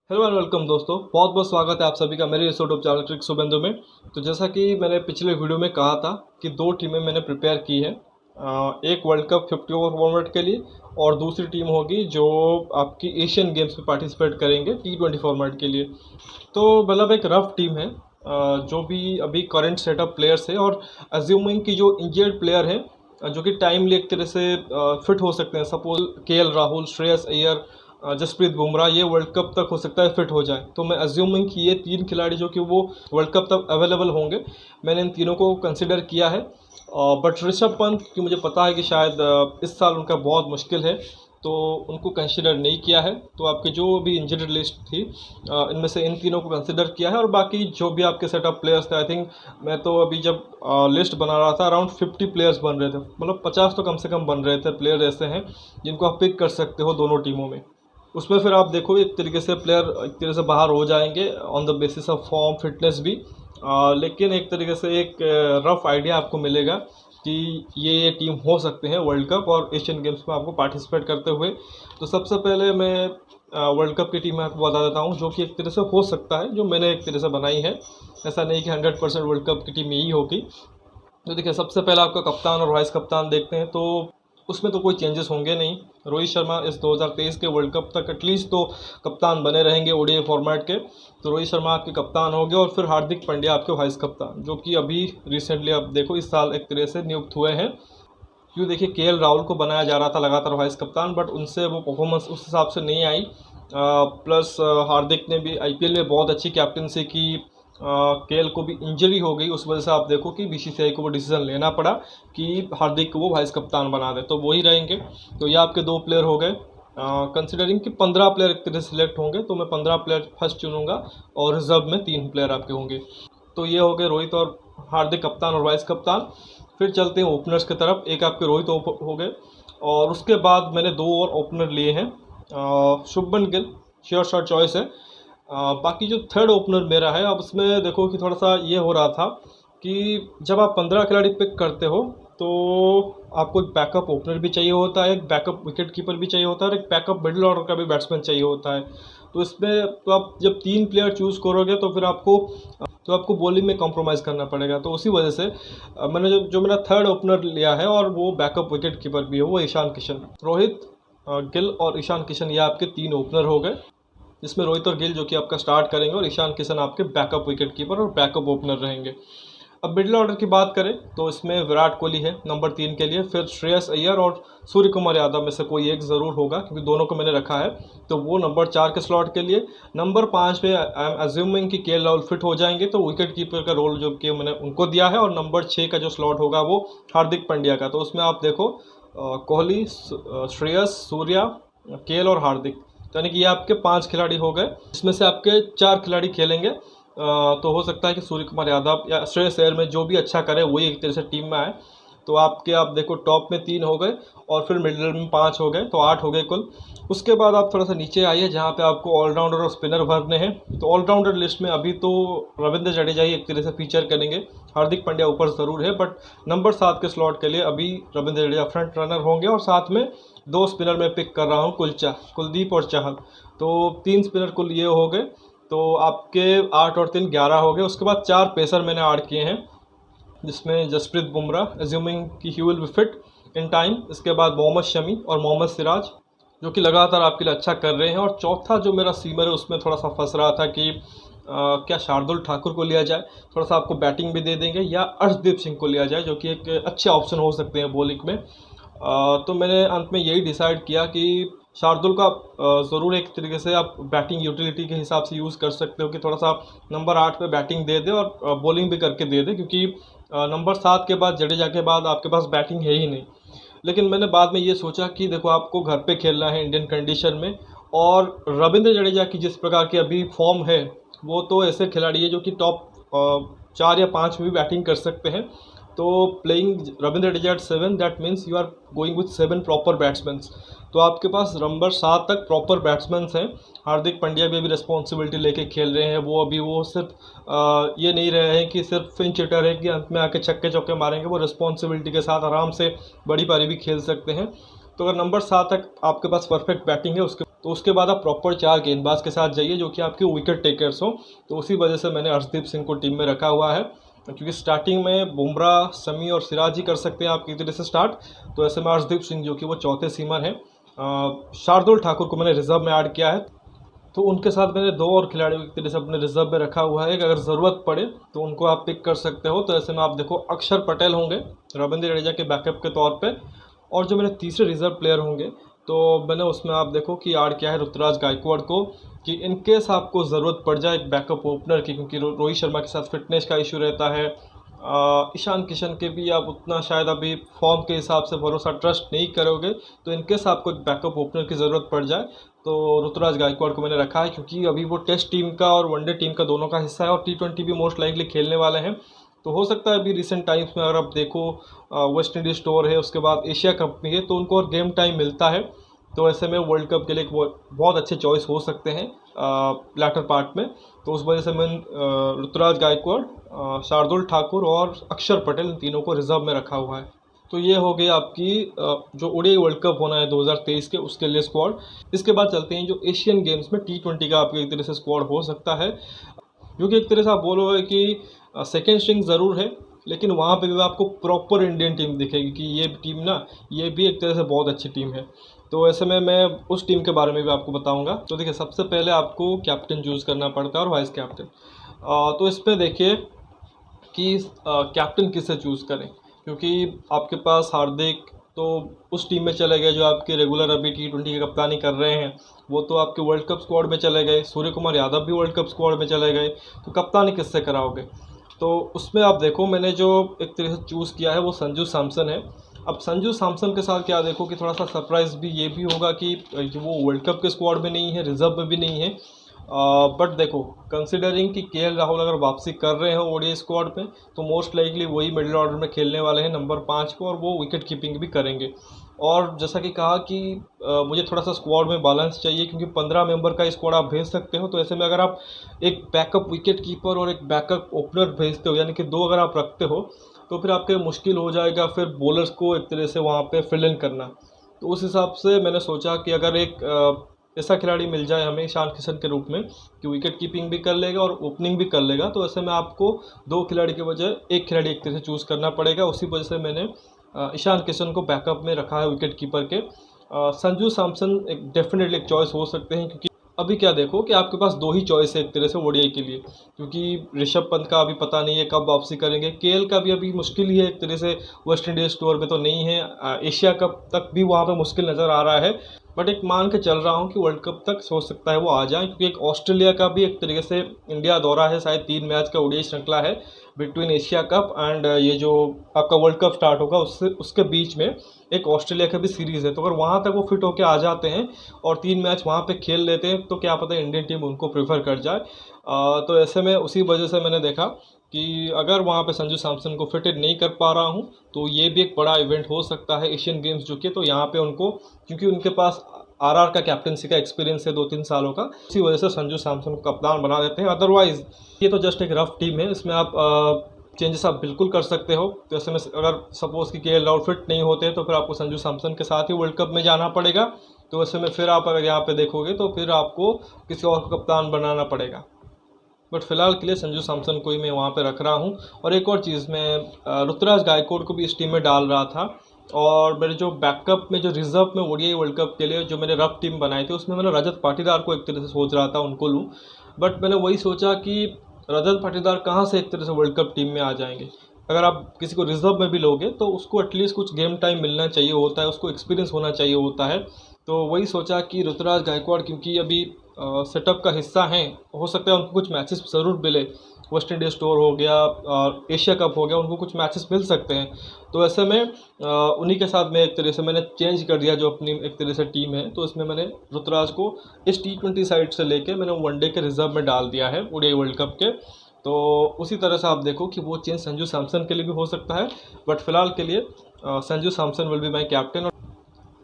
Hello and welcome दोस्तों, बहुत बहुत स्वागत है आप सभी का मेरे इस यूट्यूब चैनल ट्रिक शुभेंदु में। तो जैसा कि मैंने पिछले वीडियो में कहा था कि दो टीमें मैंने प्रिपेयर की है। एक वर्ल्ड कप 50 ओवर फॉर्मेट के लिए और दूसरी टीम होगी जो आपकी एशियन गेम्स में पार्टिसिपेट करेंगे T20 फॉर्मेट के लिए। तो मतलब एक रफ टीम है, जो भी अभी करंट सेटअप प्लेयर्स है और अज्यूमिंग की जो इंजर्ड प्लेयर है जो कि टाइमली एक तरह से फिट हो सकते हैं। सपोज KL राहुल, श्रेयस अय्यर, जसप्रीत बुमराह ये वर्ल्ड कप तक हो सकता है फिट हो जाए। तो मैं अज्यूमिंग कि ये तीन खिलाड़ी जो कि वो वर्ल्ड कप तक अवेलेबल होंगे, मैंने इन तीनों को कंसिडर किया है। बट ऋषभ पंत की मुझे पता है कि शायद इस साल उनका बहुत मुश्किल है, तो उनको कंसिडर नहीं किया है। तो आपकी जो भी इंजरी लिस्ट थी इनमें से इन तीनों को कंसिडर किया है। और बाकी जो भी आपके सेटअप प्लेयर्स थे, आई थिंक मैं तो अभी जब लिस्ट बना रहा था अराउंड 50 प्लेयर्स बन रहे थे, मतलब 50 तो कम से कम बन रहे थे प्लेयर ऐसे हैं जिनको आप पिक कर सकते हो दोनों टीमों में। उसमें फिर आप देखो एक तरीके से प्लेयर एक तरह से बाहर हो जाएंगे on the basis of form fitness भी। लेकिन एक तरीके से एक रफ आइडिया आपको मिलेगा कि ये टीम हो सकते हैं वर्ल्ड कप और एशियन गेम्स में आपको पार्टिसिपेट करते हुए। तो सबसे पहले मैं वर्ल्ड कप की टीम आपको बता देता हूँ जो कि एक तरह से हो सकता है, जो मैंने एक तरह से बनाई है। ऐसा नहीं कि 100% वर्ल्ड कप की टीम यही होगी। तो देखिए, सबसे पहले आपका कप्तान और वाइस कप्तान देखते हैं, तो उसमें तो कोई चेंजेस होंगे नहीं। रोहित शर्मा इस 2023 के वर्ल्ड कप तक एटलीस्ट तो कप्तान बने रहेंगे ओडीआई फॉर्मेट के। तो रोहित शर्मा आपके कप्तान हो गए और फिर हार्दिक पांड्या आपके वाइस कप्तान, जो कि अभी रिसेंटली आप देखो इस साल एक तरह से नियुक्त हुए हैं। क्यों, देखिए KL राहुल को बनाया जा रहा था लगातार वाइस कप्तान, बट उनसे वो परफॉर्मेंस उस हिसाब से नहीं आई। प्लस हार्दिक ने भी IPL में बहुत अच्छी कैप्टनसी की। KL को भी इंजरी हो गई, उस वजह से आप देखो कि BCCI को वो डिसीजन लेना पड़ा कि हार्दिक को वो वाइस कप्तान बना दे, तो वही रहेंगे। तो ये आपके दो प्लेयर हो गए। कंसिडरिंग कि 15 प्लेयर एक तरह से सिलेक्ट होंगे, तो मैं 15 प्लेयर फर्स्ट चुनूंगा और रिजर्व में 3 प्लेयर आपके होंगे। तो ये हो गए रोहित और हार्दिक कप्तान और वाइस कप्तान। फिर चलते हैं ओपनर्स की तरफ। एक आपके रोहित हो गए और उसके बाद मैंने दो और ओपनर लिए हैं। Shubman Gill sure shot choice है। बाकी जो थर्ड ओपनर मेरा है, अब उसमें देखो कि थोड़ा सा ये हो रहा था कि जब आप 15 खिलाड़ी पिक करते हो तो आपको एक बैकअप ओपनर भी चाहिए होता है, एक बैकअप विकेट कीपर भी चाहिए होता है और एक बैकअप मिडिल ऑर्डर का भी बैट्समैन चाहिए होता है। तो इसमें तो आप जब 3 प्लेयर चूज़ करोगे तो फिर आपको बॉलिंग में कॉम्प्रोमाइज़ करना पड़ेगा। तो उसी वजह से मैंने जो मेरा थर्ड ओपनर लिया है और वो बैकअप विकेट कीपर भी है, वो ईशान किशन। रोहित, गिल और ईशान किशन, ये आपके 3 ओपनर हो गए, जिसमें रोहित और गिल जो कि आपका स्टार्ट करेंगे और ईशान किशन आपके बैकअप विकेट कीपर और बैकअप ओपनर रहेंगे। अब मिडिल ऑर्डर की बात करें तो इसमें विराट कोहली है नंबर 3 के लिए, फिर श्रेयस अय्यर और सूर्य कुमार यादव में से कोई एक ज़रूर होगा, क्योंकि दोनों को मैंने रखा है। तो वो नंबर 4 के स्लॉट के लिए। नंबर 5 पे आई एम अज्यूमिंग कि KL राहुल फिट हो जाएंगे, तो विकेट कीपर का रोल जो कि मैंने उनको दिया है। और नंबर 6 का जो स्लॉट होगा वो हार्दिक पांड्या का। तो उसमें आप देखो कोहली, श्रेयस, सूर्या, KL और हार्दिक, तो यानी कि ये आपके 5 खिलाड़ी हो गए। इसमें से आपके 4 खिलाड़ी खेलेंगे। तो हो सकता है कि सूर्य कुमार यादव या श्रेयस अय्यर में जो भी अच्छा करे वही एक तरह से टीम में आए। तो आप देखो टॉप में 3 हो गए और फिर मिडिल में 5 हो गए, तो 8 हो गए कुल। उसके बाद आप थोड़ा सा नीचे आइए जहाँ पे आपको ऑलराउंडर और स्पिनर भरने हैं। तो ऑलराउंडर लिस्ट में अभी तो रविंद्र जडेजा ही एक तरह से फीचर करेंगे। हार्दिक पांड्या ऊपर ज़रूर है, बट नंबर 7 के स्लॉट के लिए अभी रविंद्र जडेजा फ्रंट रनर होंगे। और साथ में 2 स्पिनर में पिक कर रहा हूँ, कुलदीप और चहल। तो 3 स्पिनर कुल ये हो गए। तो आपके 8 और 3 11 हो गए। उसके बाद 4 पेसर मैंने ऐड किए हैं, जिसमें जसप्रीत बुमराह अज्यूमिंग कि he will be fit in time. इसके बाद मोहम्मद शमी और मोहम्मद सिराज, जो कि लगातार आपके लिए अच्छा कर रहे हैं। और चौथा जो मेरा सीमर है उसमें थोड़ा सा फंस रहा था कि क्या शार्दुल ठाकुर को लिया जाए, थोड़ा सा आपको बैटिंग भी दे देंगे, या अर्शदीप सिंह को लिया जाए जो कि एक अच्छे ऑप्शन हो सकते हैं बॉलिंग में। तो मैंने अंत में यही डिसाइड किया कि शार्दुल का ज़रूर एक तरीके से आप बैटिंग यूटिलिटी के हिसाब से यूज़ कर सकते हो कि थोड़ा सा नंबर 8 पे बैटिंग दे दे और बॉलिंग भी करके दे दे, क्योंकि नंबर 7 के बाद जडेजा के बाद आपके पास बैटिंग है ही नहीं। लेकिन मैंने बाद में ये सोचा कि देखो आपको घर पे खेलना है इंडियन कंडीशन में, और रविंद्र जडेजा की जिस प्रकार की अभी फॉर्म है, वो तो ऐसे खिलाड़ी है जो कि टॉप 4 या 5 में भी बैटिंग कर सकते हैं। तो playing Ravindra Jadeja at 7, that means you are going with 7 proper batsman. तो आपके पास नंबर 7 तक प्रॉपर बैट्समैन हैं। हार्दिक पांड्या भी अभी रिस्पॉन्सिबिलिटी लेके खेल रहे हैं। वो सिर्फ ये नहीं रहे हैं कि सिर्फ फिंच हिटर है कि अंत में आके छक्के चौके मारेंगे। वो रिस्पॉन्सिबिलिटी के साथ आराम से बड़ी पारी भी खेल सकते हैं। तो अगर नंबर 7 तक आपके पास परफेक्ट बैटिंग है, उसके तो उसके बाद आप प्रॉपर 4 गेंदबाज के साथ जाइए जो कि आपके विकेट टेकर्स हो। तो उसी वजह से मैंने अर्शदीप सिंह को टीम में रखा हुआ है, क्योंकि स्टार्टिंग में बुमराह, शमी और सिराज ही कर सकते हैं आपकी तरह से स्टार्ट। तो ऐसे में अर्शदीप सिंह जो कि वो चौथे सीमर हैं। शार्दुल ठाकुर को मैंने रिजर्व में ऐड किया है, तो उनके साथ मैंने 2 और खिलाड़ियों की तरह से अपने रिजर्व में रखा हुआ है कि अगर ज़रूरत पड़े तो उनको आप पिक कर सकते हो। तो ऐसे में आप देखो अक्षर पटेल होंगे रविंद्र जडेजा के बैकअप के तौर पे, और जो मेरे तीसरे रिजर्व प्लेयर होंगे तो मैंने उसमें आप देखो कि ऐड किया है ऋतुराज गायकवाड़ को, कि इनकेस आपको ज़रूरत पड़ जाए एक बैकअप ओपनर की, क्योंकि रोहित शर्मा के साथ फिटनेस का इशू रहता है। ईशान किशन के भी आप उतना शायद अभी फॉर्म के हिसाब से भरोसा ट्रस्ट नहीं करोगे, तो इनकेस आपको एक बैकअप ओपनर की ज़रूरत पड़ जाए तो ऋतुराज गायकवाड़ को मैंने रखा है, क्योंकि अभी वो टेस्ट टीम का और वनडे टीम का दोनों का हिस्सा है और T20 भी मोस्ट लाइकली खेलने वाले हैं। तो हो सकता है अभी रिसेंट टाइम्स में अगर आप देखो वेस्ट इंडीज़ टूर है, उसके बाद एशिया कप भी है, तो उनको और गेम टाइम मिलता है। तो ऐसे में वर्ल्ड कप के लिए एक बहुत अच्छे चॉइस हो सकते हैं लैटर पार्ट में। तो उस वजह से मैं ऋतुराज गायकवाड़, शार्दुल ठाकुर और अक्षर पटेल, इन तीनों को रिजर्व में रखा हुआ है। तो ये हो गई आपकी जो ओडीआई वर्ल्ड कप होना है 2023 के, उसके लिए स्क्वाड। इसके बाद चलते हैं जो एशियन गेम्स में T20 का आपके एक तरह से स्क्वाड हो सकता है, जो कि एक तरह से आप बोलोगे कि सेकेंड स्ट्रिंग ज़रूर है, लेकिन वहाँ पे भी आपको प्रॉपर इंडियन टीम दिखेगी कि ये टीम ना, ये भी एक तरह से बहुत अच्छी टीम है। तो ऐसे में मैं उस टीम के बारे में भी आपको बताऊंगा। तो देखिए, सबसे पहले आपको कैप्टन चूज़ करना पड़ता है और वाइस कैप्टन। तो इस पर देखिए कि कैप्टन किसे चूज़ करें, क्योंकि आपके पास हार्दिक तो उस टीम में चले गए जो आपके रेगुलर अभी T20 की कप्तानी कर रहे हैं, वो तो आपके वर्ल्ड कप स्क्वाड में चले गए। सूर्य कुमार यादव भी वर्ल्ड कप स्क्वाड में चले गए, तो कप्तानी किससे कराओगे? तो उसमें आप देखो मैंने जो एक तरह से चूज़ किया है वो संजू सैमसन है। अब संजू सैमसन के साथ क्या देखो कि थोड़ा सा सरप्राइज़ भी ये भी होगा कि वो वर्ल्ड कप के स्क्वाड में नहीं है, रिजर्व में भी नहीं है। बट देखो, कंसिडरिंग कि KL राहुल अगर वापसी कर रहे हो ओडीआई स्क्वाड में, तो मोस्ट लाइकली वही मिडिल ऑर्डर में खेलने वाले हैं नंबर 5 को, और वो विकेट कीपिंग भी करेंगे। और जैसा कि कहा कि मुझे थोड़ा सा स्क्वाड में बैलेंस चाहिए, क्योंकि 15 मेंबर का स्क्वाड आप भेज सकते हो। तो ऐसे में अगर आप एक बैकअप विकेट कीपर और एक बैकअप ओपनर भेजते हो, यानी कि 2 अगर आप रखते हो, तो फिर आपके मुश्किल हो जाएगा फिर बॉलर्स को एक तरह से वहाँ पे फिल इन करना। तो उस हिसाब से मैंने सोचा कि अगर एक ऐसा खिलाड़ी मिल जाए हमें ईशान किशन के रूप में, कि विकेट कीपिंग भी कर लेगा और ओपनिंग भी कर लेगा, तो ऐसे में आपको 2 खिलाड़ी के बजाय एक खिलाड़ी एक तरह से चूज़ करना पड़ेगा। उसी वजह से मैंने ईशान किशन को बैकअप में रखा है विकेट कीपर के। संजू सैमसन एक डेफिनेटली एक चॉइस हो सकते हैं, क्योंकि अभी क्या देखो कि आपके पास 2 ही चॉइस है एक तरह से ओडीआई के लिए, क्योंकि ऋषभ पंत का अभी पता नहीं है कब वापसी करेंगे, KL का भी अभी मुश्किल ही है एक तरह से, वेस्ट इंडीज़ टूर पे तो नहीं है, एशिया कप तक भी वहाँ पे मुश्किल नज़र आ रहा है। बट एक मान के चल रहा हूँ कि वर्ल्ड कप तक हो सकता है वो आ जाए, क्योंकि एक ऑस्ट्रेलिया का भी एक तरीके से इंडिया दौरा है, शायद 3 मैच का ओडीआई श्रृंखला है बिटवीन एशिया कप एंड ये जो आपका वर्ल्ड कप स्टार्ट होगा उसके बीच में एक ऑस्ट्रेलिया का भी सीरीज़ है। तो अगर वहाँ तक वो फिट होकर आ जाते हैं और 3 मैच वहाँ पे खेल लेते हैं, तो क्या पता इंडियन टीम उनको प्रेफर कर जाए। तो ऐसे में उसी वजह से मैंने देखा कि अगर वहाँ पे संजू सैमसन को फिटेड नहीं कर पा रहा हूँ, तो ये भी एक बड़ा इवेंट हो सकता है एशियन गेम्स जो कि, तो यहाँ पे उनको, क्योंकि उनके पास RR का कैप्टनसी का एक्सपीरियंस है 2-3 सालों का, इसी वजह से संजू सैमसन को कप्तान बना देते हैं। अदरवाइज़ ये तो जस्ट एक रफ टीम है, इसमें आप चेंजेस आप बिल्कुल कर सकते हो। तो ऐसे में अगर सपोज़ कि KL राहुल फिट नहीं होते तो फिर आपको संजू सैमसन के साथ ही वर्ल्ड कप में जाना पड़ेगा। तो ऐसे में फिर आप अगर यहाँ पे देखोगे तो फिर आपको किसी और को कप्तान बनाना पड़ेगा। बट फिलहाल के लिए संजू सैमसन को ही मैं वहाँ पे रख रहा हूँ। और एक और चीज़, मैं ऋतुराज गायकवाड़ को भी इस टीम में डाल रहा था, और मेरे जो बैकअप में जो रिजर्व में ओडीआई वर्ल्ड कप के लिए जो मैंने रफ टीम बनाई थी, उसमें मैंने रजत पाटीदार को एक तरह से सोच रहा था उनको लूँ। बट मैंने वही सोचा कि रजत पाटीदार कहाँ से एक तरह से वर्ल्ड कप टीम में आ जाएंगे। अगर आप किसी को रिजर्व में भी लोगे तो उसको एटलीस्ट कुछ गेम टाइम मिलना चाहिए होता है, उसको एक्सपीरियंस होना चाहिए होता है। तो वही सोचा कि ऋतुराज गायकवाड़ क्योंकि अभी सेटअप का हिस्सा हैं, हो सकता है उनको कुछ मैचेस ज़रूर मिले, वेस्ट इंडीज़ टूर हो गया और एशिया कप हो गया, उनको कुछ मैचेस मिल सकते हैं। तो ऐसे में उन्हीं के साथ मैं एक तरह से मैंने चेंज कर दिया जो अपनी एक तरह से टीम है। तो इसमें मैंने ऋतुराज को इस T20 साइड से लेके मैंने वनडे के रिजर्व में डाल दिया है ओडीआई वर्ल्ड कप के। तो उसी तरह से आप देखो कि वो चेंज संजू सैमसन के लिए भी हो सकता है। बट फिलहाल के लिए Sanju Samson will be my captain.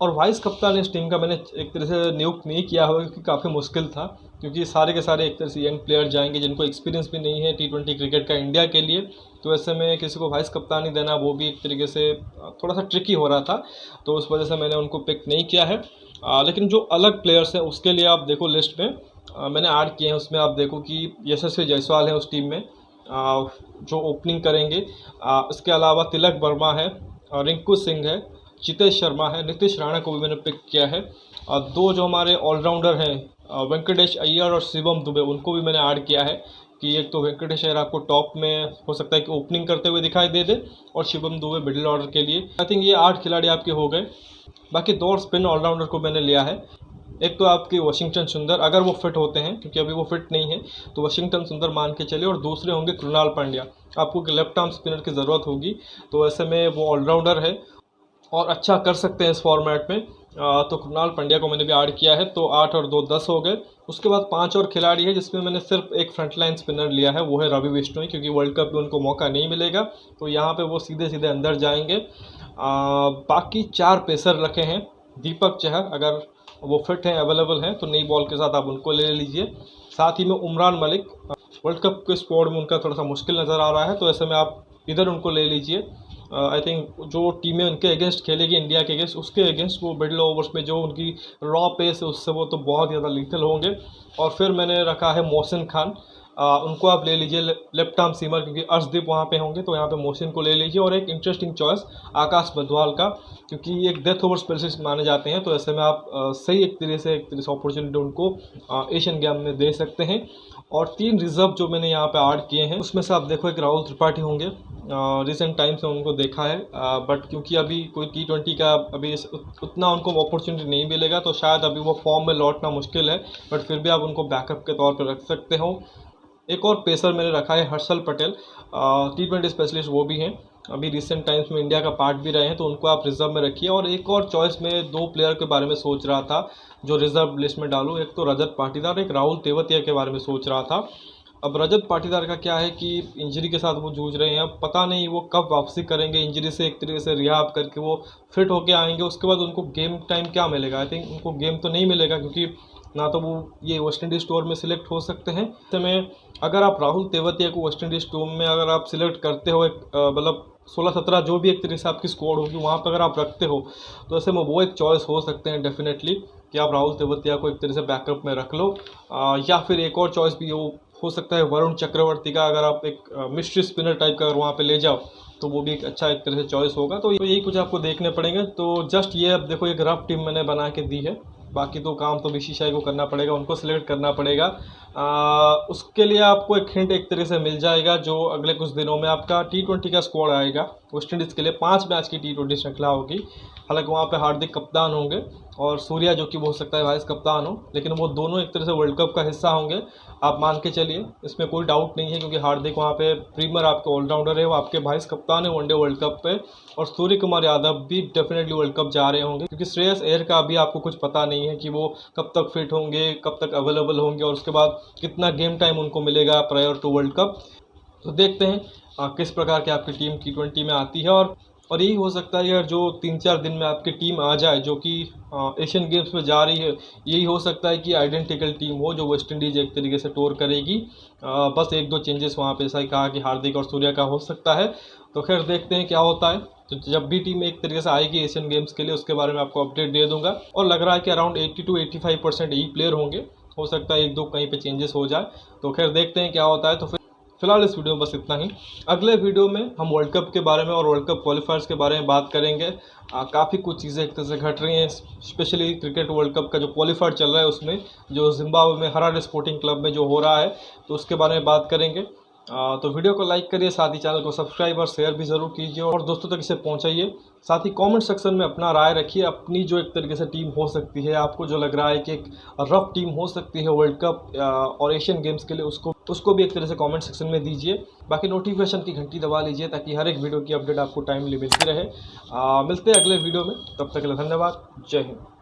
और वाइस कप्तान इस टीम का मैंने एक तरह से नियुक्त नहीं किया होगा, क्योंकि काफ़ी मुश्किल था, क्योंकि सारे के सारे एक तरह से यंग प्लेयर जाएंगे जिनको एक्सपीरियंस भी नहीं है T20 क्रिकेट का इंडिया के लिए। तो ऐसे में किसी को वाइस कप्तानी देना वो भी एक तरीके से थोड़ा सा ट्रिकी हो रहा था, तो उस वजह से मैंने उनको पिक नहीं किया है। लेकिन जो अलग प्लेयर्स हैं उसके लिए आप देखो लिस्ट में मैंने ऐड किए हैं। उसमें आप देखो कि यशस्वी जायसवाल है उस टीम में जो ओपनिंग करेंगे। इसके अलावा तिलक वर्मा है, रिंकू सिंह है, चितेश शर्मा है, नीतीश राणा को भी मैंने पिक किया है। दो जो हमारे ऑलराउंडर हैं वेंकटेश अय्यर और शिवम दुबे, उनको भी मैंने ऐड किया है कि एक तो वेंकटेश अय्यर आपको टॉप में हो सकता है कि ओपनिंग करते हुए दिखाई दे दे और शिवम दुबे मिडिल ऑर्डर के लिए। आई थिंक ये 8 खिलाड़ी आपके हो गए। बाकी 2 स्पिन ऑलराउंडर को मैंने लिया है। एक तो आपकी वाशिंगटन सुंदर, अगर वो फिट होते हैं, क्योंकि अभी वो फिट नहीं है, तो वाशिंगटन सुंदर मान के चलिए। और दूसरे होंगे कृणाल पांड्या। आपको लेफ्ट आर्म स्पिनर की ज़रूरत होगी, तो ऐसे में वो ऑलराउंडर है और अच्छा कर सकते हैं इस फॉर्मेट में। तो कृणाल पांड्या को मैंने भी ऐड किया है। तो 8 और 2 10 हो गए। उसके बाद 5 और खिलाड़ी है जिसमें मैंने सिर्फ एक फ्रंटलाइन स्पिनर लिया है, वो है रवि बिश्नोई, क्योंकि वर्ल्ड कप में उनको मौका नहीं मिलेगा, तो यहाँ पे वो सीधे सीधे अंदर जाएंगे। बाकी 4 पेसर रखे हैं। दीपक चहर, अगर वो फिट हैं, अवेलेबल हैं, तो नई बॉल के साथ आप उनको ले लीजिए। साथ ही में उमरान मलिक, वर्ल्ड कप के स्क्वाड में उनका थोड़ा सा मुश्किल नज़र आ रहा है, तो ऐसे में आप इधर उनको ले लीजिए। आई थिंक जो टीमें उनके अगेंस्ट खेलेगी इंडिया के अगेंस्ट, उसके अगेंस्ट वो मिडल ओवर्स में जो उनकी रॉ पेस है उससे वो तो बहुत ज़्यादा लीथल होंगे। और फिर मैंने रखा है मोहसिन खान, उनको आप ले लीजिए लेफ्ट आर्म सीमर, क्योंकि अर्शदीप वहाँ पे होंगे, तो यहाँ पे मोहसिन को ले लीजिए। और एक इंटरेस्टिंग चॉइस आकाश बदवाल का, क्योंकि ये एक डेथ ओवर स्पेशलिस्ट माने जाते हैं, तो ऐसे में आप सही एक तरह से अपॉर्चुनिटी उनको एशियन गेम में दे सकते हैं। और 3 रिजर्व जो मैंने यहाँ पे ऐड किए हैं, उसमें से आप देखो एक राहुल त्रिपाठी होंगे। रिसेंट टाइम्स में उनको देखा है, बट क्योंकि अभी कोई T20 का अभी उतना उनको अपॉर्चुनिटी नहीं मिलेगा, तो शायद अभी वो फॉर्म में लौटना मुश्किल है, बट फिर भी आप उनको बैकअप के तौर पर रख सकते हो। एक और पेसर मैंने रखा है हर्षल पटेल, T20 स्पेशलिस्ट वो भी हैं, अभी रिसेंट टाइम्स में इंडिया का पार्ट भी रहे हैं, तो उनको आप रिजर्व में रखिए। और एक और चॉइस में 2 प्लेयर के बारे में सोच रहा था जो रिजर्व लिस्ट में डालूं, एक तो रजत पाटीदार, एक राहुल तेवतिया के बारे में सोच रहा था। अब रजत पाटीदार का क्या है कि इंजरी के साथ वो जूझ रहे हैं, अब पता नहीं वो कब वापसी करेंगे इंजरी से, एक तरीके से रिहाब करके वो फिट होके आएंगे, उसके बाद उनको गेम टाइम क्या मिलेगा। आई थिंक उनको गेम तो नहीं मिलेगा, क्योंकि ना तो वो ये वेस्ट इंडीज़ टूर में सिलेक्ट हो सकते हैं। ऐसे में अगर आप राहुल तेवतिया को वेस्ट इंडीज़ टूर में अगर आप सिलेक्ट करते हो, एक मतलब 16-17 जो भी एक तरीके से आपकी स्क्वाड होगी वहाँ पर अगर आप रखते हो, तो ऐसे में वो एक चॉइस हो सकते हैं डेफिनेटली कि आप राहुल तेवतिया को एक तरह से बैकअप में रख लो। या फिर एक और चॉइस भी हो सकता है वरुण चक्रवर्ती का, अगर आप एक मिस्ट्री स्पिनर टाइप का अगर वहाँ पे ले जाओ, तो वो भी एक अच्छा एक तरह से चॉइस होगा। तो यही कुछ आपको देखने पड़ेंगे। तो जस्ट ये अब देखो एक रफ टीम मैंने बना के दी है, बाकी तो काम तो बीसीसीआई को करना पड़ेगा, उनको सिलेक्ट करना पड़ेगा। उसके लिए आपको एक हिंट एक तरह से मिल जाएगा, जो अगले कुछ दिनों में आपका T20 का स्क्वाड आएगा वेस्ट इंडीज़ के लिए। 5 मैच की T20 श्रृंखला होगी। हालांकि वहाँ पे हार्दिक कप्तान होंगे और सूर्या जो कि हो सकता है वाइस कप्तान हो, लेकिन वो दोनों एक तरह से वर्ल्ड कप का हिस्सा होंगे, आप मान के चलिए, इसमें कोई डाउट नहीं है, क्योंकि हार्दिक वहाँ पे प्रीमियर आपके ऑलराउंडर है, वो आपके वाइस कप्तान है वनडे वर्ल्ड कप पे। और सूर्य कुमार यादव भी डेफिनेटली वर्ल्ड कप जा रहे होंगे, क्योंकि श्रेयस अय्यर का अभी आपको कुछ पता नहीं है कि वो कब तक फिट होंगे, कब तक अवेलेबल होंगे, और उसके बाद कितना गेम टाइम उनको मिलेगा प्रायर टू वर्ल्ड कप। तो देखते हैं किस प्रकार की आपकी टीम T20 में आती है। और यही हो सकता है यार, जो 3-4 दिन में आपकी टीम आ जाए जो कि एशियन गेम्स में जा रही है, यही हो सकता है कि आइडेंटिकल टीम हो जो वेस्ट इंडीज़ एक तरीके से टूर करेगी। बस 1-2 चेंजेस वहाँ पे ऐसा ही कहा कि हार्दिक और सूर्या का हो सकता है। तो खैर देखते हैं क्या होता है। तो जब भी टीम एक तरीके से आएगी एशियन गेम्स के लिए, उसके बारे में आपको अपडेट दे दूंगा। और लग रहा है कि अराउंड 80-85% यही प्लेयर होंगे, हो सकता है 1-2 कहीं पे चेंजेस हो जाए। तो खैर देखते हैं क्या होता है। तो फिलहाल इस वीडियो में बस इतना ही। अगले वीडियो में हम वर्ल्ड कप के बारे में और वर्ल्ड कप क्वालिफायर्स के बारे में बात करेंगे। काफ़ी कुछ चीज़ें एक तरह से घट रही हैं, स्पेशली क्रिकेट वर्ल्ड कप का जो क्वालिफायर चल रहा है उसमें, जो जिम्बाब्वे में हरारे स्पोर्टिंग क्लब में जो हो रहा है, तो उसके बारे में बात करेंगे। तो वीडियो को लाइक करिए, साथ ही चैनल को सब्सक्राइब और शेयर भी ज़रूर कीजिए और दोस्तों तक इसे पहुंचाइए। साथ ही कमेंट सेक्शन में अपना राय रखिए, अपनी जो एक तरीके से टीम हो सकती है, आपको जो लग रहा है कि एक रफ टीम हो सकती है वर्ल्ड कप और एशियन गेम्स के लिए, उसको भी एक तरह से कमेंट सेक्शन में दीजिए। बाकी नोटिफिकेशन की घंटी दबा लीजिए ताकि हर एक वीडियो की अपडेट आपको टाइमली मिलती रहे। मिलते हैं अगले वीडियो में, तब तक के लिए धन्यवाद। जय हिंद।